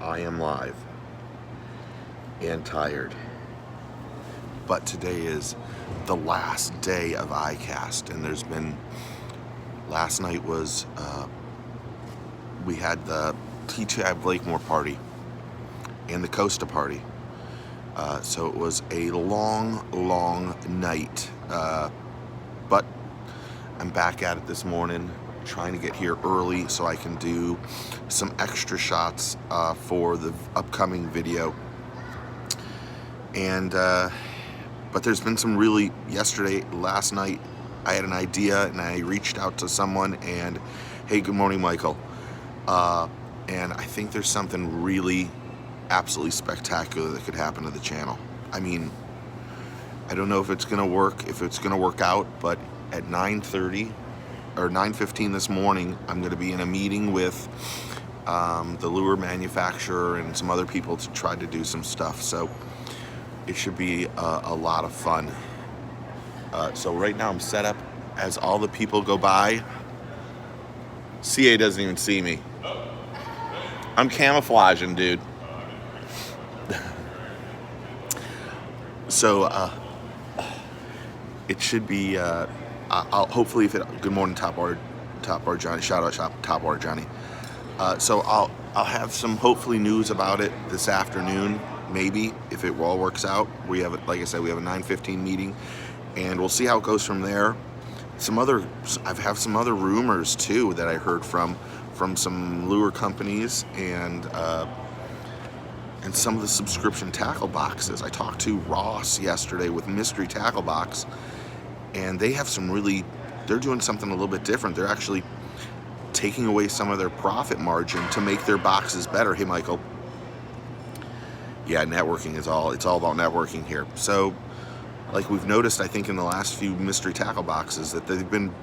I am live and tired, but today is the last day of icast, and last night was we had the TTI Blakemore party and the Costa party, so it was a long night, but I'm back at it this morning, trying to get here early so I can do some extra shots for the upcoming video. And but there's been some last night I had an idea and I reached out to someone and, hey, good morning, Michael, and I think there's something really absolutely spectacular that could happen to the channel. I mean, I don't know if it's gonna work out, but at 9:30 or 9:15 this morning, I'm going to be in a meeting with the lure manufacturer and some other people to try to do some stuff. So it should be a lot of fun. So right now I'm set up as all the people go by. CA doesn't even see me. I'm camouflaging, dude. So it should be. I'll hopefully, good morning, Top Bar Johnny. Shout out Top Bar Johnny. So I'll have some hopefully news about it this afternoon, maybe, if it all works out. We have, like I said, we have a 9:15 meeting, and we'll see how it goes from there. I have some other rumors too that I heard from some lure companies and some of the subscription tackle boxes. I talked to Ross yesterday with Mystery Tackle Box, and they have they're doing something a little bit different. They're actually taking away some of their profit margin to make their boxes better. Hey, Michael. Yeah, networking it's all about networking here. So, like we've noticed, I think in the last few mystery tackle boxes that they've been,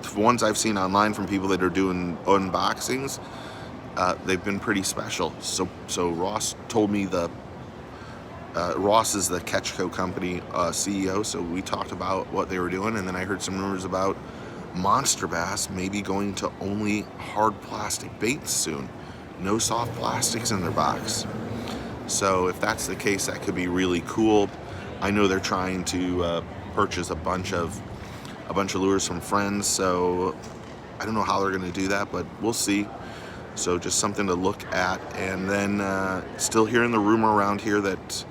the ones I've seen online from people that are doing unboxings, they've been pretty special. So Ross told me Ross is the Ketchco company CEO, so we talked about what they were doing, and then I heard some rumors about Monster Bass maybe going to only hard plastic baits soon. No soft plastics in their box. So if that's the case, that could be really cool. I know they're trying to purchase a bunch of lures from friends, so I don't know how they're going to do that, but we'll see. So just something to look at. And then still hearing the rumor around here that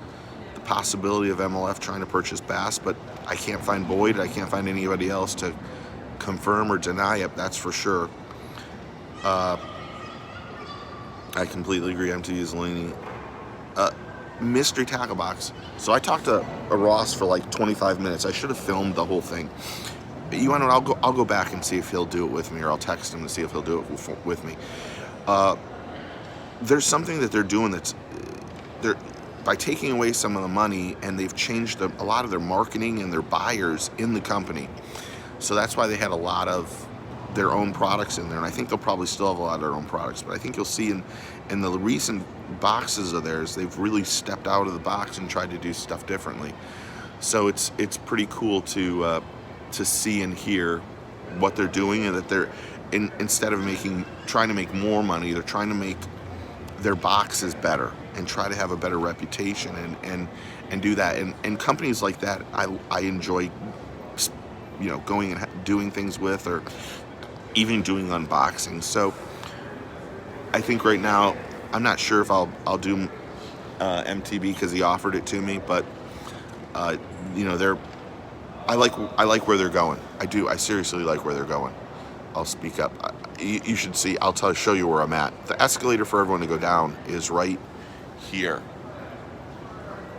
possibility of MLF trying to purchase Bass, but I can't find Boyd. I can't find anybody else to confirm or deny it. That's for sure. I completely agree. MTV is leaning. Mystery Tackle Box. So I talked to Ross for like 25 minutes. I should have filmed the whole thing. You want to know? I'll go back and see if he'll do it with me, or I'll text him to see if he'll do it with me. There's something that they're doing by taking away some of the money, and they've changed a lot of their marketing and their buyers in the company. So that's why they had a lot of their own products in there, and I think they'll probably still have a lot of their own products. But I think you'll see in the recent boxes of theirs, they've really stepped out of the box and tried to do stuff differently. So it's pretty cool to see and hear what they're doing, and that they're instead of trying to make more money, they're trying to make their boxes better and try to have a better reputation and do that. And companies like that, I enjoy, going and doing things with, or even doing unboxings. So I think right now, I'm not sure if I'll do MTB because he offered it to me, but I like where they're going. I do. I seriously like where they're going. I'll speak up. You should see. Show you where I'm at. The escalator for everyone to go down is right here,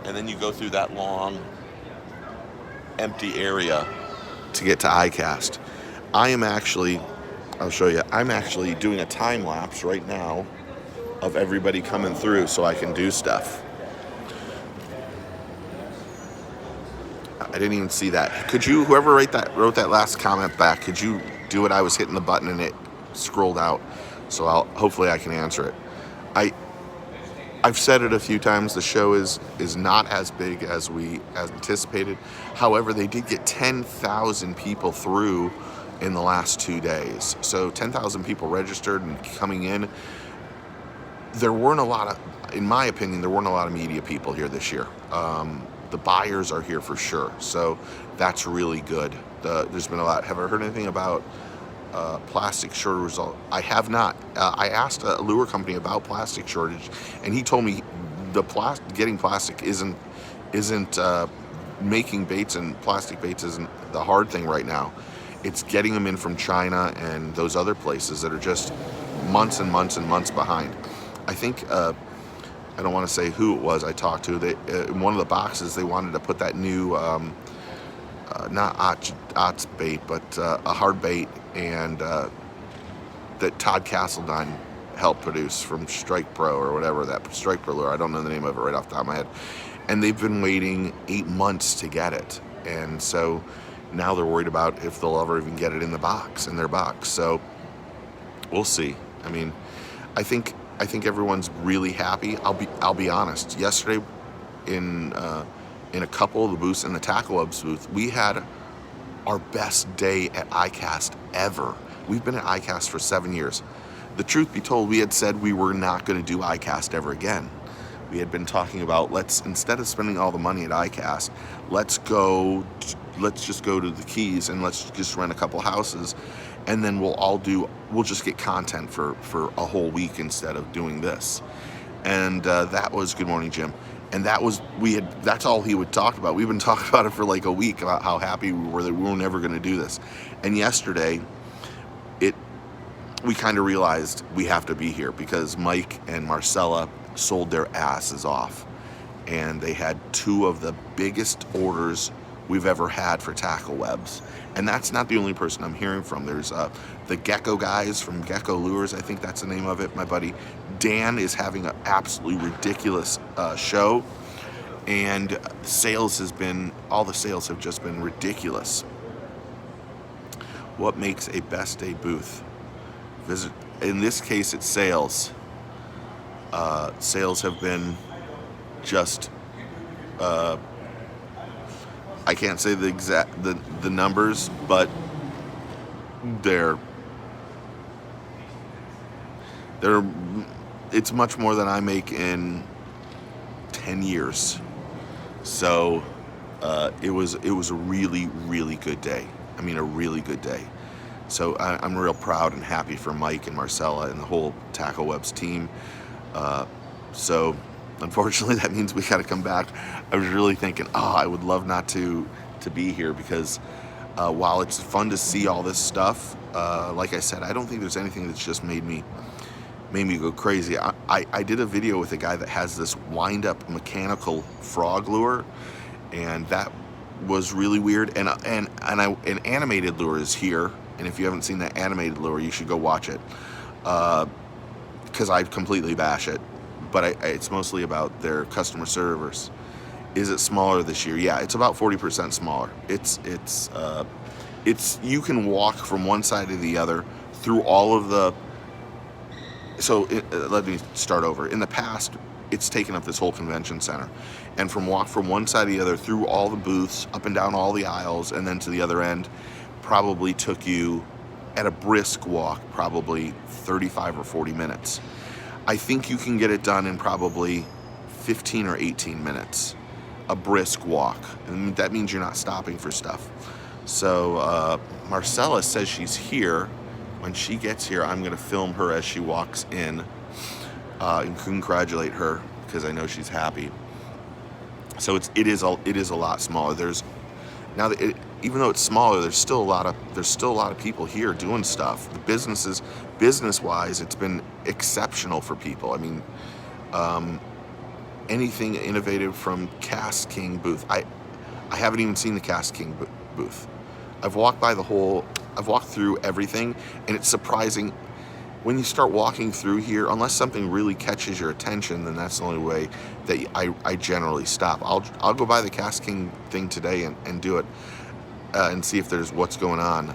and then you go through that long, empty area to get to icast. I'll show you. I'm actually doing a time lapse right now of everybody coming through so I can do stuff. I didn't even see that. Could you, whoever wrote that last comment back, could you do it? I was hitting the button and it scrolled out. So hopefully I can answer it. I've said it a few times. The show is not as big as anticipated. However, they did get 10,000 people through in the last 2 days. So 10,000 people registered and coming in. there weren't a lot of, in my opinion, there weren't a lot of media people here this year. The buyers are here for sure, so that's really good. There's been a lot. Have I heard anything about plastic shortage result? I have not. I asked a lure company about plastic shortage, and he told me getting plastic isn't making baits, and plastic baits isn't the hard thing right now. It's getting them in from China and those other places that are just months and months and months behind. I think I don't want to say who it was I talked to. In one of the boxes they wanted to put that new not Ots bait, but a hard bait, and that Todd Castledine helped produce from Strike Pro or whatever, that Strike Pro lure. I don't know the name of it right off the top of my head. And they've been waiting 8 months to get it, and so now they're worried about if they'll ever even get it in their box. So we'll see. I mean, I think everyone's really happy. I'll be honest. Yesterday, in a couple of the booths in the Tackle Webs booth, we had our best day at icast ever. We've been at icast for 7 years. The truth be told, we had said we were not going to do icast ever again. We had been talking about, instead of spending all the money at icast, let's just go to the Keys and let's just rent a couple houses, and then we'll just get content for a whole week instead of doing this. And that was Good Morning Jim. And that's all he would talk about. We've been talking about it for like a week, about how happy we were that we were never going to do this. And yesterday, we kind of realized we have to be here because Mike and Marcella sold their asses off. And they had 2 of the biggest orders we've ever had for tackle webs. And that's not the only person I'm hearing from. There's the Gecko guys from Gecko Lures, I think that's the name of it. My buddy Dan is having an absolutely ridiculous show, and all the sales have just been ridiculous. What makes a best day booth? In this case, it's sales. Sales have been just I can't say the numbers, but it's much more than I make in 10 years. So it was a really, really good day. I mean, a really good day. So I'm real proud and happy for Mike and Marcella and the whole Tackle Webs team. So unfortunately, that means we got to come back. I was really thinking, I would love not to be here, because while it's fun to see all this stuff, like I said, I don't think there's anything that's just made me go crazy. I did a video with a guy that has this wind-up mechanical frog lure, and that was really weird. And an animated lure is here, and if you haven't seen that animated lure, you should go watch it, because I completely bash it. But it's mostly about their customer service. Is it smaller this year? Yeah, it's about 40% smaller. It's you can walk from one side to the other through all of the. So let me start over. In the past, it's taken up this whole convention center, and from one side to the other through all the booths, up and down all the aisles, and then to the other end, probably took you at a brisk walk, probably 35 or 40 minutes. I think you can get it done in probably 15 or 18 minutes, a brisk walk. And that means you're not stopping for stuff. So Marcella says she's here. When she gets here, I'm going to film her as she walks in and congratulate her, because I know she's happy. So it is a lot smaller. Even though it's smaller, there's still a lot of people here doing stuff. The business-wise, it's been exceptional for people. I mean, anything innovative from Cast King booth. I haven't even seen the Cast King booth. I've walked through everything, and it's surprising when you start walking through here. Unless something really catches your attention, then that's the only way that I generally stop. I'll go by the Cast King thing today and do it. And see if there's what's going on.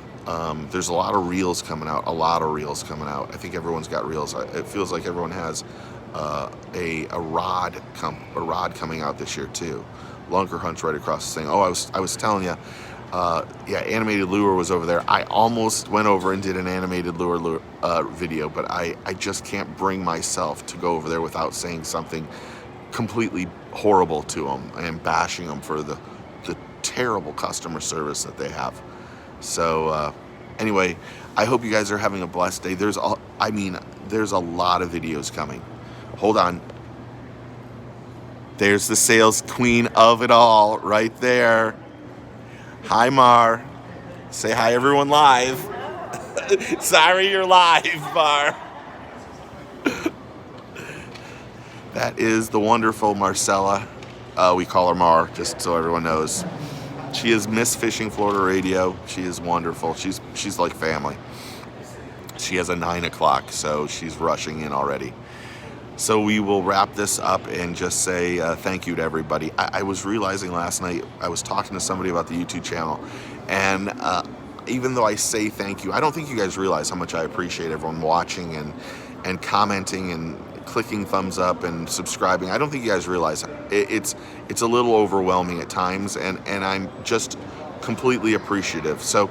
There's a lot of reels coming out. I think everyone's got reels. It feels like everyone has a rod coming out this year too. Lunker Hunt's right across the thing. I was telling you, Yeah, animated lure was over there. I almost went over and did an animated lure video, but I just can't bring myself to go over there without saying something completely horrible to them and bashing them for the terrible customer service that they have. So anyway, I hope you guys are having a blessed day. There's a lot of videos coming. Hold on. There's the sales queen of it all right there. Hi, Mar. Say hi, everyone, live. Sorry, you're live, Mar. That is the wonderful Marcella. We call her Mar, just so everyone knows. She is Miss Fishing Florida Radio. She is wonderful. She's like family. She has a 9 o'clock, so she's rushing in already. So we will wrap this up and just say thank you to everybody. I was realizing last night, I was talking to somebody about the YouTube channel, and even though I say thank you, I don't think you guys realize how much I appreciate everyone watching and commenting and clicking thumbs up and subscribing. I don't think you guys realize it's a little overwhelming at times, and I'm just completely appreciative. So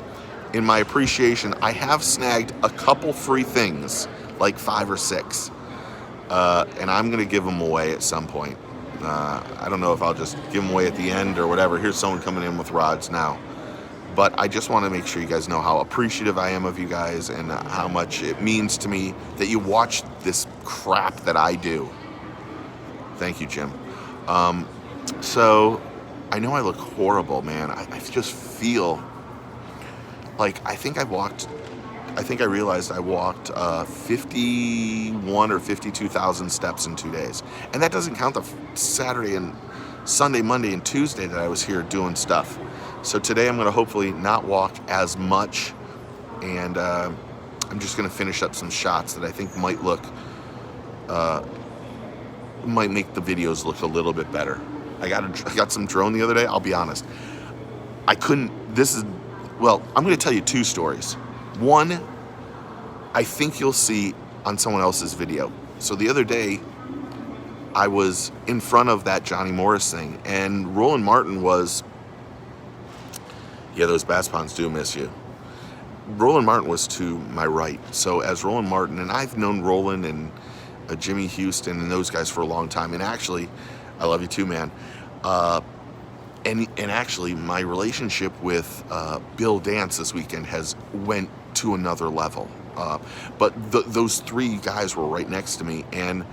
in my appreciation, I have snagged a couple free things, like 5 or 6. And I'm going to give them away at some point. I don't know if I'll just give them away at the end or whatever. Here's someone coming in with rods now. But I just want to make sure you guys know how appreciative I am of you guys and how much it means to me that you watch this crap that I do. Thank you, Jim. So I know I look horrible, man. I just feel like I realized I walked 51 or 52,000 steps in 2 days. And that doesn't count the Saturday and Sunday, Monday, and Tuesday that I was here doing stuff. So today I'm going to hopefully not walk as much, and I'm just going to finish up some shots that I think might make the videos look a little bit better. I got some drone the other day. I'll be honest. I'm going to tell you 2 stories. One, I think you'll see on someone else's video. So the other day, I was in front of that Johnny Morris thing, and Roland Martin was, yeah, those bass ponds do miss you. Roland Martin was to my right. So as Roland Martin, and I've known Roland and Jimmy Houston and those guys for a long time, and actually, I love you too, man. And actually, my relationship with Bill Dance this weekend has went to another level. But those 3 guys were right next to me, and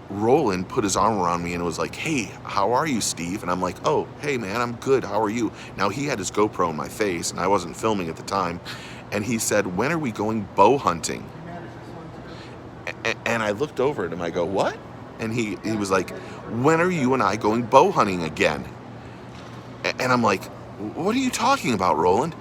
Roland put his arm around me and was like, "Hey, how are you, Steve?" And I'm like, "Oh, hey, man, I'm good. How are you?" Now, he had his GoPro in my face, and I wasn't filming at the time. And he said, "When are we going bow hunting?" And I looked over at him. I go, "What?" And he was like, "When are you and I going bow hunting again?" And I'm like, "What are you talking about, Roland?"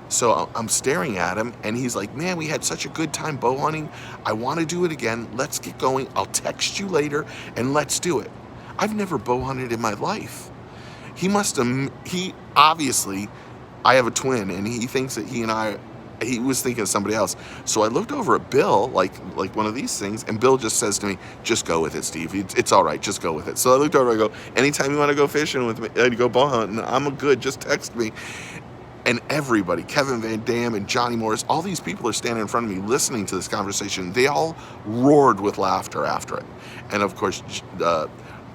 So I'm staring at him, and he's like, "Man, we had such a good time bow hunting. I want to do it again. Let's get going. I'll text you later, and let's do it." I've never bow hunted in my life. He obviously, I have a twin, and he thinks that he was thinking of somebody else. So I looked over at Bill, like one of these things, and Bill just says to me, "Just go with it, Steve. It's all right. Just go with it." So I looked over, I go, "Anytime you want to go fishing with me, and go bow hunting, I'm good. Just text me." And everybody, Kevin Van Dam and Johnny Morris, all these people are standing in front of me listening to this conversation. They all roared with laughter after it. And of course,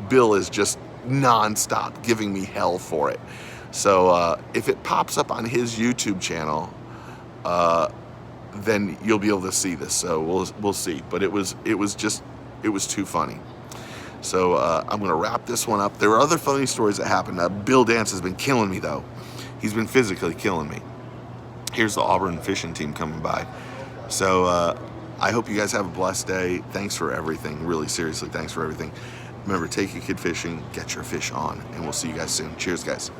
Bill is just nonstop giving me hell for it. So if it pops up on his YouTube channel, then you'll be able to see this. So we'll see. But it was too funny. So I'm going to wrap this one up. There were other funny stories that happened. Bill Dance has been killing me, though. He's been physically killing me. Here's the Auburn fishing team coming by. So I hope you guys have a blessed day. Thanks for everything. Really, seriously, thanks for everything. Remember, take your kid fishing, get your fish on, and we'll see you guys soon. Cheers, guys.